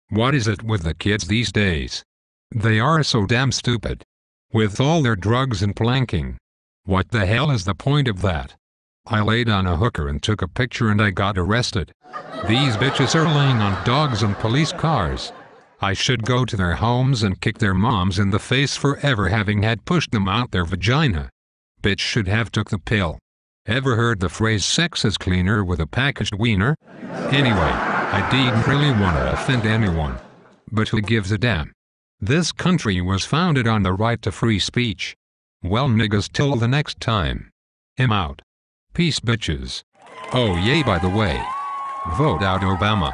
What is it with the kids these days? They are so damn stupid. With all their drugs and planking. What the hell is the point of that? I laid on a hooker and took a picture and I got arrested. These bitches are laying on dogs and police cars. I should go to their homes and kick their moms in the face for ever having had pushed them out their vagina. Bitch should have took the pill. Ever heard the phrase sex is cleaner with a packaged wiener? Anyway, I didn't really want to offend anyone. But who gives a damn? This country was founded on the right to free speech. Well niggas, till the next time. I'm out. Peace bitches. Oh yay, by the way. Vote out Obama.